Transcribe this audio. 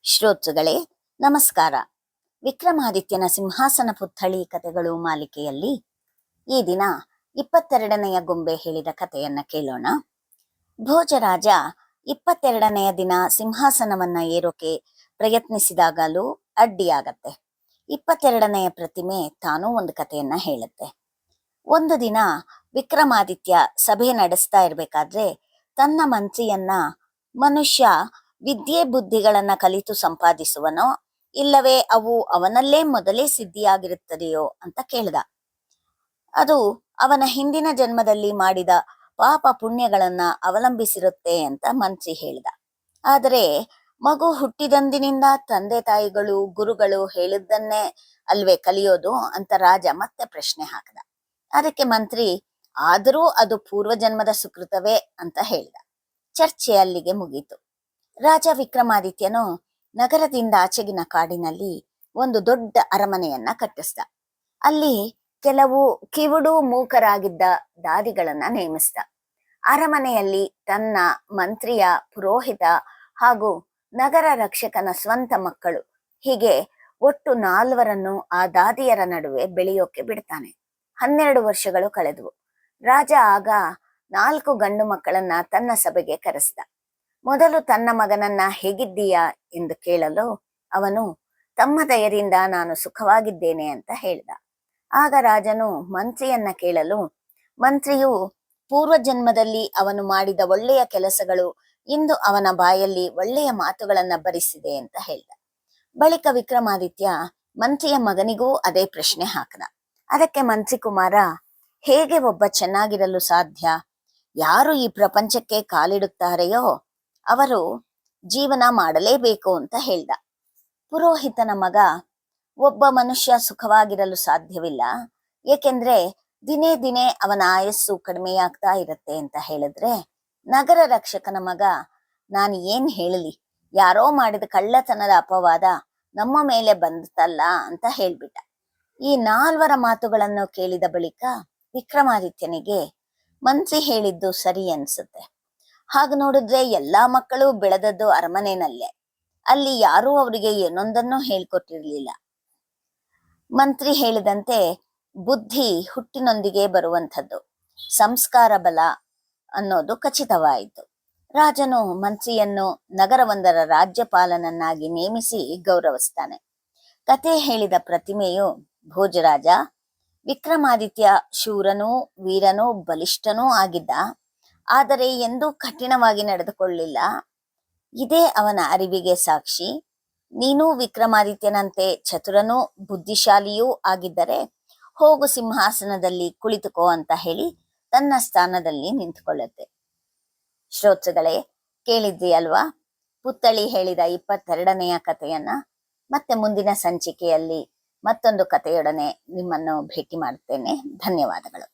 ಶ್ರೋತೃಗಳೇ ನಮಸ್ಕಾರ. ವಿಕ್ರಮಾದಿತ್ಯನ ಸಿಂಹಾಸನ ಪುತ್ಥಳಿ ಕಥೆಗಳು ಮಾಲಿಕೆಯಲ್ಲಿ ಈ ದಿನ 22ನೆಯ ಗೊಂಬೆ ಹೇಳಿದ ಕಥೆಯನ್ನ ಕೇಳೋಣ. ಭೋಜರಾಜ 22ನೆಯ ದಿನ ಸಿಂಹಾಸನವನ್ನ ಏರೋಕೆ ಪ್ರಯತ್ನಿಸಿದಾಗಲೂ ಅಡ್ಡಿಯಾಗತ್ತೆ. 22ನೆಯ ಪ್ರತಿಮೆ ತಾನೂ ಒಂದು ಕಥೆಯನ್ನ ಹೇಳುತ್ತೆ. ಒಂದು ದಿನ ವಿಕ್ರಮಾದಿತ್ಯ ಸಭೆ ನಡೆಸ್ತಾ ಇರ್ಬೇಕಾದ್ರೆ ತನ್ನ ಮಂತ್ರಿಯನ್ನ ಮನುಷ್ಯ ವಿದ್ಯೆ ಬುದ್ಧಿಗಳನ್ನ ಕಲಿತು ಸಂಪಾದಿಸುವನೋ ಇಲ್ಲವೇ ಅವು ಅವನಲ್ಲೇ ಮೊದಲೇ ಸಿದ್ಧಿಯಾಗಿರುತ್ತದೆಯೋ ಅಂತ ಕೇಳ್ದ. ಅದು ಅವನ ಹಿಂದಿನ ಜನ್ಮದಲ್ಲಿ ಮಾಡಿದ ಪಾಪ ಪುಣ್ಯಗಳನ್ನ ಅವಲಂಬಿಸಿರುತ್ತೆ ಅಂತ ಮಂತ್ರಿ ಹೇಳ್ದ. ಆದರೆ ಮಗು ಹುಟ್ಟಿದಂದಿನಿಂದ ತಂದೆ ತಾಯಿಗಳು ಗುರುಗಳು ಹೇಳಿದ್ದನ್ನೇ ಅಲ್ವೇ ಕಲಿಯೋದು ಅಂತ ರಾಜ ಮತ್ತೆ ಪ್ರಶ್ನೆ ಹಾಕದ. ಅದಕ್ಕೆ ಮಂತ್ರಿ ಆದರೂ ಅದು ಪೂರ್ವಜನ್ಮದ ಸುಕೃತವೇ ಅಂತ ಹೇಳ್ದ. ಚರ್ಚೆ ಅಲ್ಲಿಗೆ ಮುಗೀತು. ರಾಜ ವಿಕ್ರಮಾದಿತ್ಯನು ನಗರದಿಂದ ಆಚೆಗಿನ ಕಾಡಿನಲ್ಲಿ ಒಂದು ದೊಡ್ಡ ಅರಮನೆಯನ್ನ ಕಟ್ಟಿಸ್ದ. ಅಲ್ಲಿ ಕೆಲವು ಕಿವುಡು ಮೂಕರಾಗಿದ್ದ ದಾದಿಗಳನ್ನ ನೇಮಿಸಿದ. ಅರಮನೆಯಲ್ಲಿ ತನ್ನ ಮಂತ್ರಿಯ ಪುರೋಹಿತ ಹಾಗೂ ನಗರ ರಕ್ಷಕನ ಸ್ವಂತ ಮಕ್ಕಳು ಹೀಗೆ ಒಟ್ಟು 4 ಆ ದಾದಿಯರ ನಡುವೆ ಬೆಳೆಯೋಕೆ ಬಿಡ್ತಾನೆ. 12 ವರ್ಷಗಳು ಕಳೆದವು. ರಾಜ ಆಗ 4 ಗಂಡು ಮಕ್ಕಳನ್ನ ತನ್ನ ಸಭೆಗೆ ಕರೆಸಿದ. ಮೊದಲು ತನ್ನ ಮಗನನ್ನ ಹೇಗಿದ್ದೀಯಾ ಎಂದು ಕೇಳಲು ಅವನು ತಮ್ಮ ದಯರಿಂದ ನಾನು ಸುಖವಾಗಿದ್ದೇನೆ ಅಂತ ಹೇಳ್ದ. ಆಗ ರಾಜನು ಮಂತ್ರಿಯನ್ನ ಕೇಳಲು ಮಂತ್ರಿಯು ಪೂರ್ವಜನ್ಮದಲ್ಲಿ ಅವನು ಮಾಡಿದ ಒಳ್ಳೆಯ ಕೆಲಸಗಳು ಇಂದು ಅವನ ಬಾಯಲ್ಲಿ ಒಳ್ಳೆಯ ಮಾತುಗಳನ್ನ ಬರಿಸಿದೆ ಅಂತ ಹೇಳ್ದ. ಬಳಿಕ ವಿಕ್ರಮಾದಿತ್ಯ ಮಂತ್ರಿಯ ಮಗನಿಗೂ ಅದೇ ಪ್ರಶ್ನೆ ಹಾಕದ. ಅದಕ್ಕೆ ಮಂತ್ರಿ ಕುಮಾರ ಹೇಗೆ ಒಬ್ಬ ಚೆನ್ನಾಗಿರಲು ಸಾಧ್ಯ? ಯಾರು ಈ ಪ್ರಪಂಚಕ್ಕೆ ಕಾಲಿಡುತ್ತಾರೆಯೋ ಅವರು ಜೀವನ ಮಾಡಲೇಬೇಕು ಅಂತ ಹೇಳ್ದ. ಪುರೋಹಿತನ ಮಗ ಒಬ್ಬ ಮನುಷ್ಯ ಸುಖವಾಗಿರಲು ಸಾಧ್ಯವಿಲ್ಲ, ಏಕೆಂದ್ರೆ ದಿನೇ ದಿನೇ ಅವನ ಆಯಸ್ಸು ಕಡಿಮೆಯಾಗ್ತಾ ಇರತ್ತೆ ಅಂತ ಹೇಳಿದ್ರೆ, ನಗರ ರಕ್ಷಕನ ಮಗ ನಾನು ಏನ್ ಹೇಳಲಿ, ಯಾರೋ ಮಾಡಿದ ಕಳ್ಳತನದ ಅಪವಾದ ನಮ್ಮ ಮೇಲೆ ಬಂತಲ್ಲ ಅಂತ ಹೇಳ್ಬಿಟ್ಟ. ಈ 4 ಮಾತುಗಳನ್ನು ಕೇಳಿದ ಬಳಿಕ ವಿಕ್ರಮಾದಿತ್ಯನಿಗೆ ಮಂತ್ರಿ ಹೇಳಿದ್ದು ಸರಿ ಅನ್ಸುತ್ತೆ. ಹಾಗ ನೋಡಿದ್ರೆ ಎಲ್ಲಾ ಮಕ್ಕಳು ಬೆಳೆದದ್ದು ಅರಮನೆಯಲ್ಲೇ. ಅಲ್ಲಿ ಯಾರೂ ಅವರಿಗೆ ಏನೊಂದನ್ನು ಹೇಳ್ಕೊಟ್ಟಿರ್ಲಿಲ್ಲ. ಮಂತ್ರಿ ಹೇಳಿದಂತೆ ಬುದ್ಧಿ ಹುಟ್ಟಿನೊಂದಿಗೆ ಬರುವಂಥದ್ದು, ಸಂಸ್ಕಾರ ಬಲ ಅನ್ನೋದು ಖಚಿತವಾಯಿತು. ರಾಜನು ಮಂತ್ರಿಯನ್ನು ನಗರವೊಂದರ ರಾಜ್ಯಪಾಲನನ್ನಾಗಿ ನೇಮಿಸಿ ಗೌರವಿಸ್ತಾನೆ. ಕತೆ ಹೇಳಿದ ಪ್ರತಿಮೆಯು ಭೋಜರಾಜ ವಿಕ್ರಮಾದಿತ್ಯ ಶೂರನೂ ವೀರನೂ ಬಲಿಷ್ಠನೂ ಆಗಿದ್ದ, ಆದರೆ ಎಂದೂ ಕಠಿಣವಾಗಿ ನಡೆದುಕೊಳ್ಳಿಲ್ಲ. ಇದೇ ಅವನ ಅರಿವಿಗೆ ಸಾಕ್ಷಿ. ನೀನೂ ವಿಕ್ರಮಾದಿತ್ಯನಂತೆ ಚತುರನೂ ಬುದ್ಧಿಶಾಲಿಯೂ ಆಗಿದ್ದರೆ ಹೋಗು ಸಿಂಹಾಸನದಲ್ಲಿ ಕುಳಿತುಕೋ ಅಂತ ಹೇಳಿ ತನ್ನ ಸ್ಥಾನದಲ್ಲಿ ನಿಂತುಕೊಳ್ಳುತ್ತೆ. ಶ್ರೋತೃಗಳೇ, ಕೇಳಿದ್ರಿ ಅಲ್ವಾ ಪುತ್ಥಳಿ ಹೇಳಿದ 22ನೆಯ ಕಥೆಯನ್ನ. ಮತ್ತೆ ಮುಂದಿನ ಸಂಚಿಕೆಯಲ್ಲಿ ಮತ್ತೊಂದು ಕಥೆಯೊಡನೆ ನಿಮ್ಮನ್ನು ಭೇಟಿ ಮಾಡುತ್ತೇನೆ. ಧನ್ಯವಾದಗಳು.